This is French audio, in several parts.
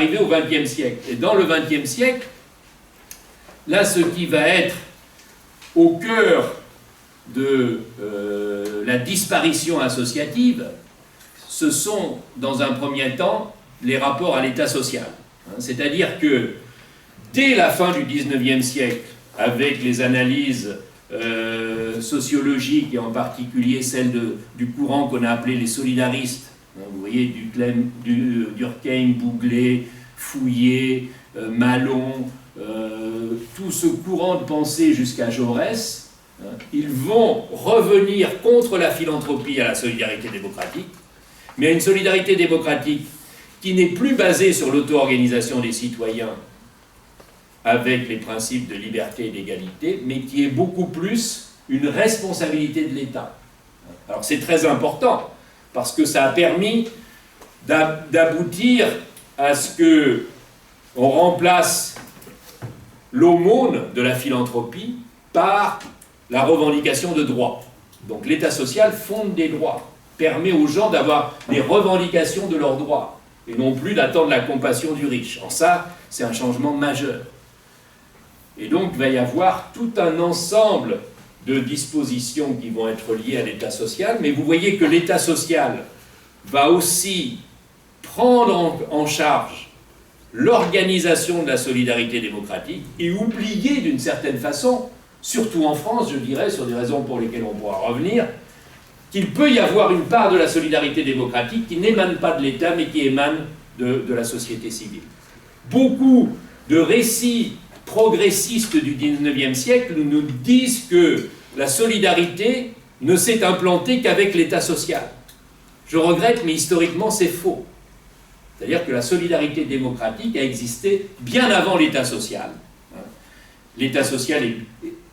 arriver au XXe siècle. Et dans le XXe siècle, là, ce qui va être au cœur de la disparition associative, ce sont, dans un premier temps, les rapports à l'État social. C'est-à-dire que, dès la fin du XIXe siècle, avec les analyses sociologiques, et en particulier celle du courant qu'on a appelé les solidaristes, vous voyez, Durkheim, Bouglet, Fouillet, Malon, tout ce courant de pensée jusqu'à Jaurès, ils vont revenir contre la philanthropie à la solidarité démocratique, mais à une solidarité démocratique qui n'est plus basée sur l'auto-organisation des citoyens avec les principes de liberté et d'égalité, mais qui est beaucoup plus une responsabilité de l'État. Alors c'est très important, parce que ça a permis d'aboutir à ce qu'on remplace l'aumône de la philanthropie par la revendication de droits. Donc l'État social fonde des droits, permet aux gens d'avoir des revendications de leurs droits, et non plus d'attendre la compassion du riche. En ça, c'est un changement majeur. Et donc, il va y avoir tout un ensemble de dispositions qui vont être liées à l'État social, mais vous voyez que l'État social va aussi prendre en charge l'organisation de la solidarité démocratique et oublier d'une certaine façon, surtout en France, je dirais, sur des raisons pour lesquelles on pourra revenir, qu'il peut y avoir une part de la solidarité démocratique qui n'émane pas de l'État, mais qui émane de la société civile. Beaucoup de récits progressistes du XIXe siècle nous disent que la solidarité ne s'est implantée qu'avec l'État social. Je regrette, mais historiquement, c'est faux. C'est-à-dire que la solidarité démocratique a existé bien avant l'État social. L'État social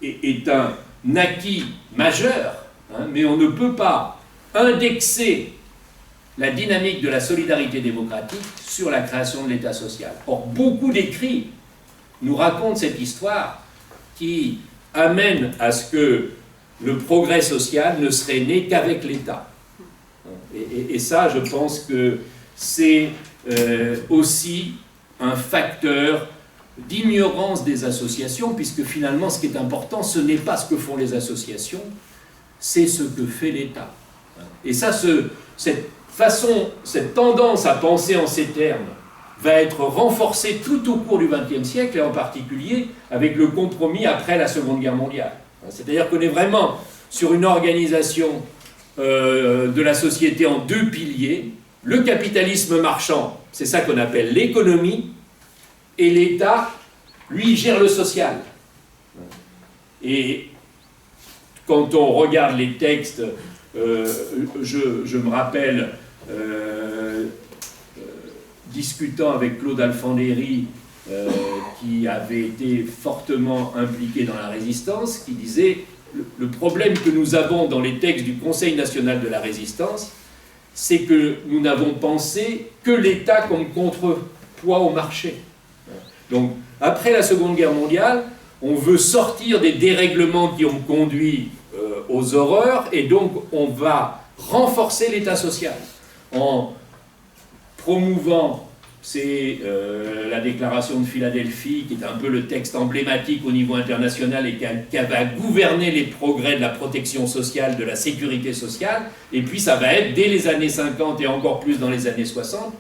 est un acquis majeur, mais on ne peut pas indexer la dynamique de la solidarité démocratique sur la création de l'État social. Or, beaucoup d'écrits nous racontent cette histoire qui amène à ce que le progrès social ne serait né qu'avec l'État. Et ça, je pense que c'est aussi un facteur d'ignorance des associations, puisque finalement, ce qui est important, ce n'est pas ce que font les associations, c'est ce que fait l'État. Et ça, cette tendance à penser en ces termes va être renforcée tout au cours du XXe siècle, et en particulier avec le compromis après la Seconde Guerre mondiale. C'est-à-dire qu'on est vraiment sur une organisation de la société en deux piliers. Le capitalisme marchand, c'est ça qu'on appelle l'économie, et l'État, lui, gère le social. Et quand on regarde les textes, je me rappelle, discutant avec Claude Alfandéry, qui avait été fortement impliqué dans la résistance, qui disait le problème que nous avons dans les textes du Conseil national de la résistance, c'est que nous n'avons pensé que l'État comme contrepoids au marché. Donc, après la Seconde Guerre mondiale, on veut sortir des dérèglements qui ont conduit aux horreurs, et donc on va renforcer l'État social en promouvant, c'est la déclaration de Philadelphie, qui est un peu le texte emblématique au niveau international et qui va gouverner les progrès de la protection sociale, de la sécurité sociale, et puis ça va être, dès les années 50 et encore plus dans les années 60,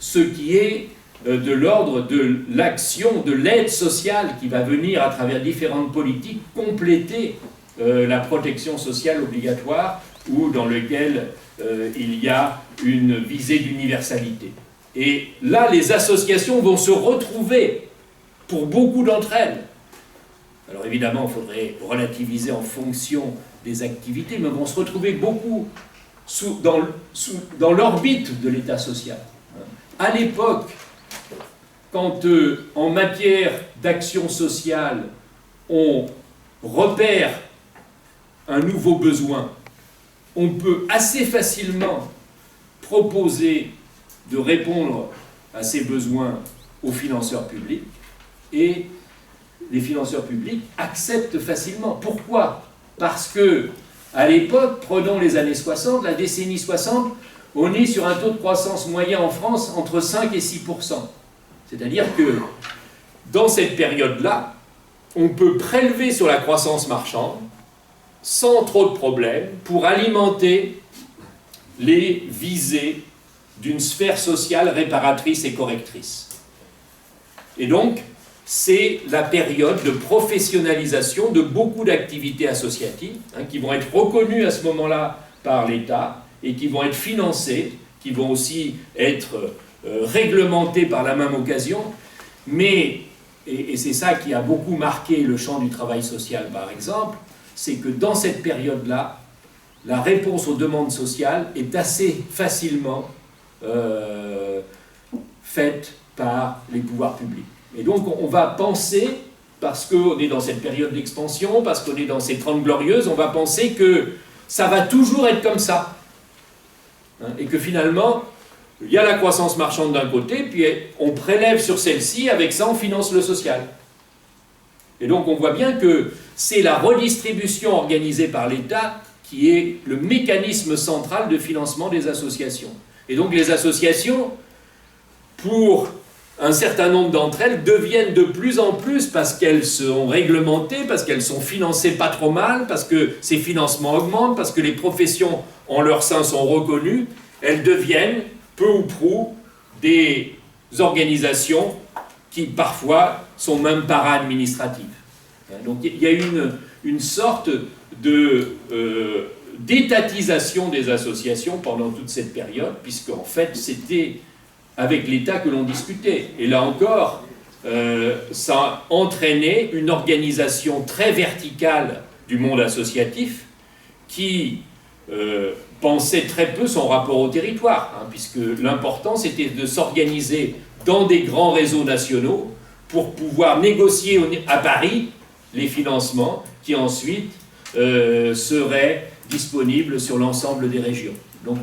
ce qui est de l'ordre de l'action, de l'aide sociale qui va venir à travers différentes politiques compléter la protection sociale obligatoire, ou dans lequel il y a une visée d'universalité. Et là, les associations vont se retrouver, pour beaucoup d'entre elles. Alors évidemment, il faudrait relativiser en fonction des activités, mais vont se retrouver beaucoup dans l'orbite de l'État social. À l'époque, quand en matière d'action sociale, on repère un nouveau besoin, on peut assez facilement proposer de répondre à ces besoins aux financeurs publics, et les financeurs publics acceptent facilement. Pourquoi ? Parce que, à l'époque, prenons les années 60, la décennie 60, on est sur un taux de croissance moyen en France entre 5 et 6%. C'est-à-dire que dans cette période-là, on peut prélever sur la croissance marchande sans trop de problèmes pour alimenter les visées d'une sphère sociale réparatrice et correctrice. Et donc, c'est la période de professionnalisation de beaucoup d'activités associatives qui vont être reconnues à ce moment-là par l'État et qui vont être financées, qui vont aussi être réglementées par la même occasion. Mais, et c'est ça qui a beaucoup marqué le champ du travail social par exemple, c'est que dans cette période-là, la réponse aux demandes sociales est assez facilement faite par les pouvoirs publics. Et donc on va penser, parce qu'on est dans cette période d'expansion, parce qu'on est dans ces 30 glorieuses, on va penser que ça va toujours être comme ça. Et que finalement, il y a la croissance marchande d'un côté, puis on prélève sur celle-ci, avec ça on finance le social. Et donc on voit bien que c'est la redistribution organisée par l'État qui est le mécanisme central de financement des associations. Et donc les associations, pour un certain nombre d'entre elles, deviennent de plus en plus, parce qu'elles sont réglementées, parce qu'elles sont financées pas trop mal, parce que ces financements augmentent, parce que les professions en leur sein sont reconnues, elles deviennent peu ou prou des organisations qui parfois sont même para-administratives. Donc il y a une sorte d'étatisation des associations pendant toute cette période, puisque en fait c'était avec l'État que l'on discutait. Et là encore, ça a entraîné une organisation très verticale du monde associatif qui pensait très peu son rapport au territoire, puisque l'important c'était de s'organiser dans des grands réseaux nationaux pour pouvoir négocier à Paris les financements qui ensuite seraient disponibles sur l'ensemble des régions. Donc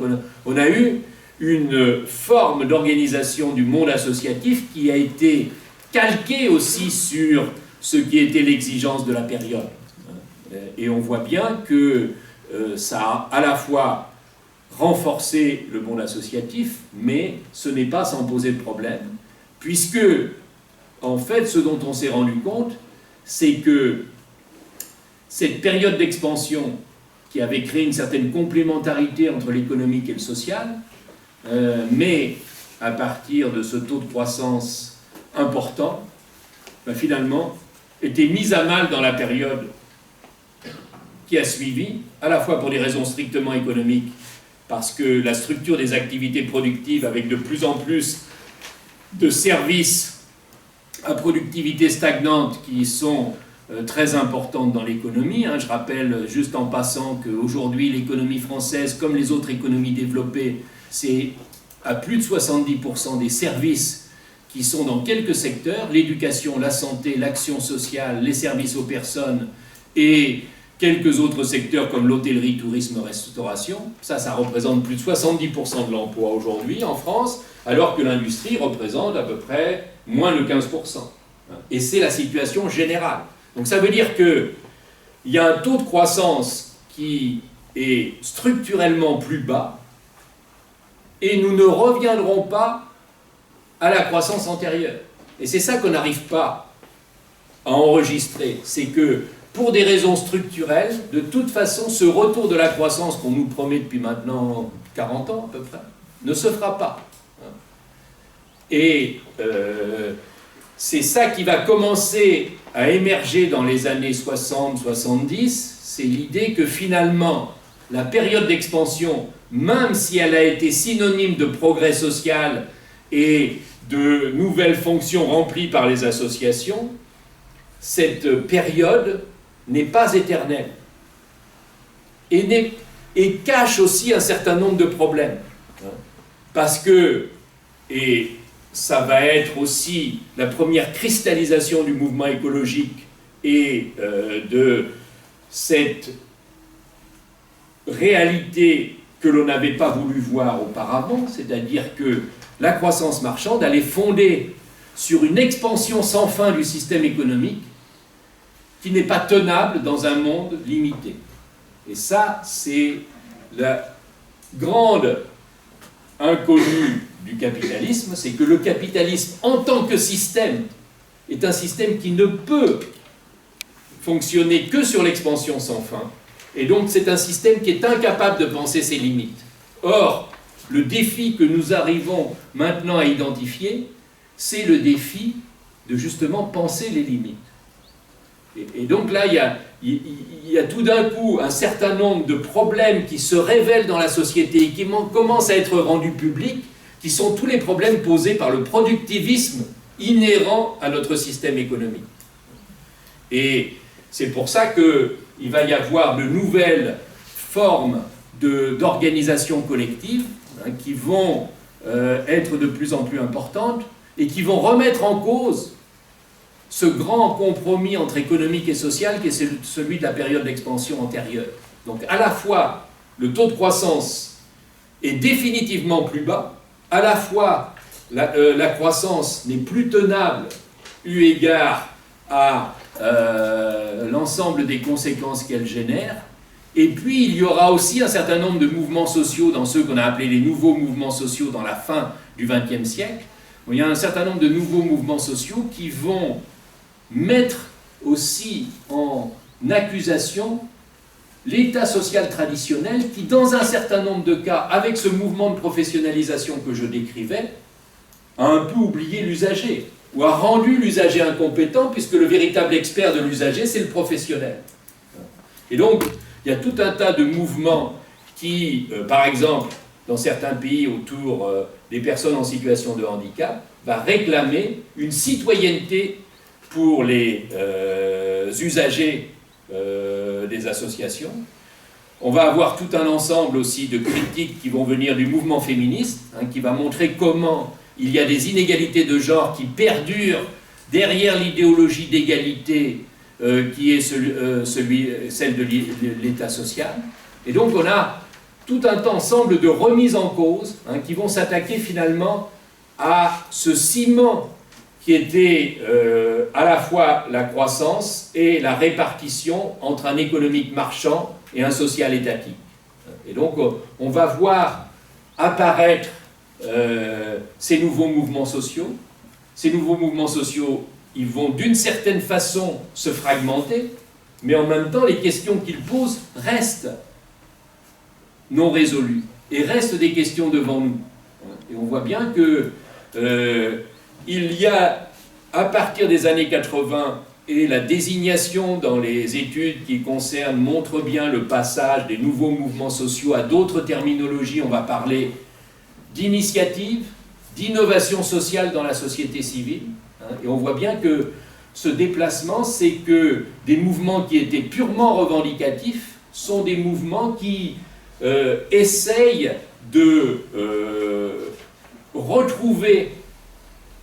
on a eu une forme d'organisation du monde associatif qui a été calquée aussi sur ce qui était l'exigence de la période. Et on voit bien que ça a à la fois renforcé le monde associatif, mais ce n'est pas sans poser de problème, puisque, en fait, ce dont on s'est rendu compte, c'est que cette période d'expansion qui avait créé une certaine complémentarité entre l'économique et le social, mais à partir de ce taux de croissance important, finalement, était mise à mal dans la période qui a suivi, à la fois pour des raisons strictement économiques, parce que la structure des activités productives, avec de plus en plus de services à productivité stagnante qui sont très importantes dans l'économie. Je rappelle juste en passant qu'aujourd'hui, l'économie française, comme les autres économies développées, c'est à plus de 70% des services qui sont dans quelques secteurs, l'éducation, la santé, l'action sociale, les services aux personnes et quelques autres secteurs comme l'hôtellerie, tourisme, restauration. Ça représente plus de 70% de l'emploi aujourd'hui en France, alors que l'industrie représente à peu près moins de 15%. Et c'est la situation générale. Donc ça veut dire qu'il y a un taux de croissance qui est structurellement plus bas, et nous ne reviendrons pas à la croissance antérieure. Et c'est ça qu'on n'arrive pas à enregistrer. C'est que, pour des raisons structurelles, de toute façon, ce retour de la croissance qu'on nous promet depuis maintenant 40 ans à peu près, ne se fera pas. Et c'est ça qui va commencer à émerger dans les années 60-70, c'est l'idée que finalement, la période d'expansion, même si elle a été synonyme de progrès social et de nouvelles fonctions remplies par les associations, cette période n'est pas éternelle et cache aussi un certain nombre de problèmes. Parce que, et ça va être aussi la première cristallisation du mouvement écologique et de cette réalité que l'on n'avait pas voulu voir auparavant, c'est-à-dire que la croissance marchande, elle est fondée sur une expansion sans fin du système économique qui n'est pas tenable dans un monde limité. Et ça, c'est la grande inconnue du capitalisme, c'est que le capitalisme en tant que système est un système qui ne peut fonctionner que sur l'expansion sans fin, et donc c'est un système qui est incapable de penser ses limites. Or, le défi que nous arrivons maintenant à identifier, c'est le défi de justement penser les limites. Et donc là, il y a tout d'un coup un certain nombre de problèmes qui se révèlent dans la société et qui commencent à être rendus publics, qui sont tous les problèmes posés par le productivisme inhérent à notre système économique. Et c'est pour ça qu'il va y avoir de nouvelles formes d'organisation collective qui vont être de plus en plus importantes et qui vont remettre en cause ce grand compromis entre économique et social qui est celui de la période d'expansion antérieure. Donc à la fois, le taux de croissance est définitivement plus bas, à la fois la croissance n'est plus tenable eu égard à l'ensemble des conséquences qu'elle génère, et puis il y aura aussi un certain nombre de mouvements sociaux dans ceux qu'on a appelés les nouveaux mouvements sociaux dans la fin du XXe siècle. Il y a un certain nombre de nouveaux mouvements sociaux qui vont mettre aussi en accusation l'État social traditionnel qui, dans un certain nombre de cas, avec ce mouvement de professionnalisation que je décrivais, a un peu oublié l'usager, ou a rendu l'usager incompétent, puisque le véritable expert de l'usager, c'est le professionnel. Et donc, il y a tout un tas de mouvements qui, par exemple, dans certains pays autour des personnes en situation de handicap, va réclamer une citoyenneté pour les usagers des associations. On va avoir tout un ensemble aussi de critiques qui vont venir du mouvement féministe, qui va montrer comment il y a des inégalités de genre qui perdurent derrière l'idéologie d'égalité qui est celle de l'État social. Et donc on a tout un ensemble de remises en cause qui vont s'attaquer finalement à ce ciment qui était à la fois la croissance et la répartition entre un économique marchand et un social étatique. Et donc on va voir apparaître ces nouveaux mouvements sociaux. Ces nouveaux mouvements sociaux, ils vont d'une certaine façon se fragmenter, mais en même temps les questions qu'ils posent restent non résolues et restent des questions devant nous. Et on voit bien que il y a, à partir des années 80, et la désignation dans les études qui concernent montre bien le passage des nouveaux mouvements sociaux à d'autres terminologies. On va parler d'initiative, d'innovation sociale dans la société civile. Et on voit bien que ce déplacement, c'est que des mouvements qui étaient purement revendicatifs sont des mouvements qui essayent de retrouver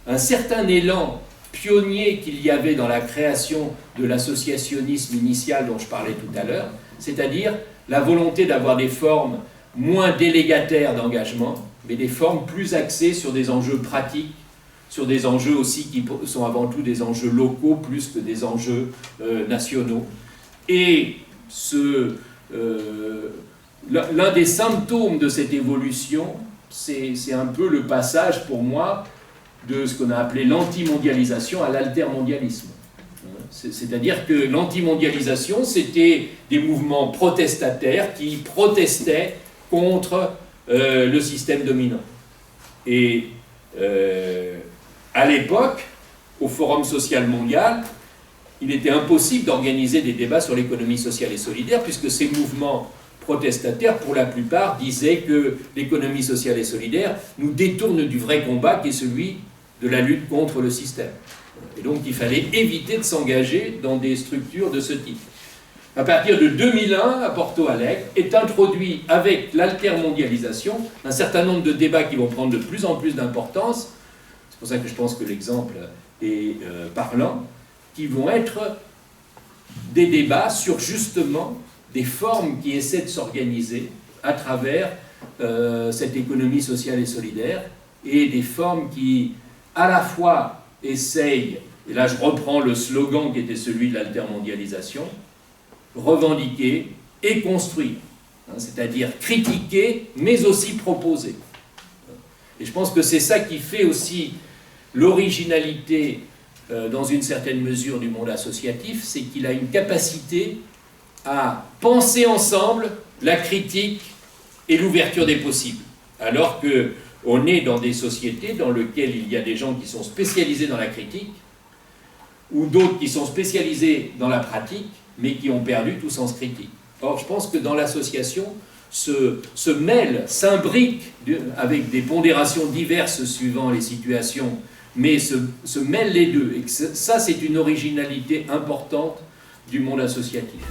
un certain élan pionnier qu'il y avait dans la création de l'associationnisme initial dont je parlais tout à l'heure, c'est-à-dire la volonté d'avoir des formes moins délégataires d'engagement, mais des formes plus axées sur des enjeux pratiques, sur des enjeux aussi qui sont avant tout des enjeux locaux plus que des enjeux nationaux. Et l'un des symptômes de cette évolution, c'est un peu le passage pour moi de ce qu'on a appelé l'antimondialisation à l'altermondialisme. C'est-à-dire que l'antimondialisation, c'était des mouvements protestataires qui protestaient contre le système dominant. Et à l'époque, au Forum social mondial, il était impossible d'organiser des débats sur l'économie sociale et solidaire, puisque ces mouvements protestataires, pour la plupart, disaient que l'économie sociale et solidaire nous détourne du vrai combat qui est celui de la lutte contre le système. Et donc il fallait éviter de s'engager dans des structures de ce type. À partir de 2001, à Porto Alegre, est introduit avec l'altermondialisation un certain nombre de débats qui vont prendre de plus en plus d'importance. C'est pour ça que je pense que l'exemple est parlant, qui vont être des débats sur justement des formes qui essaient de s'organiser à travers cette économie sociale et solidaire, et des formes qui, à la fois, essayent, et là je reprends le slogan qui était celui de l'altermondialisation, revendiquer et construire, c'est-à-dire critiquer, mais aussi proposer. Et je pense que c'est ça qui fait aussi l'originalité, dans une certaine mesure, du monde associatif, c'est qu'il a une capacité à penser ensemble la critique et l'ouverture des possibles. Alors qu'on est dans des sociétés dans lesquelles il y a des gens qui sont spécialisés dans la critique, ou d'autres qui sont spécialisés dans la pratique, mais qui ont perdu tout sens critique. Or, je pense que dans l'association, se mêlent, s'imbriquent avec des pondérations diverses suivant les situations, mais se mêlent les deux. Et ça, c'est une originalité importante du monde associatif.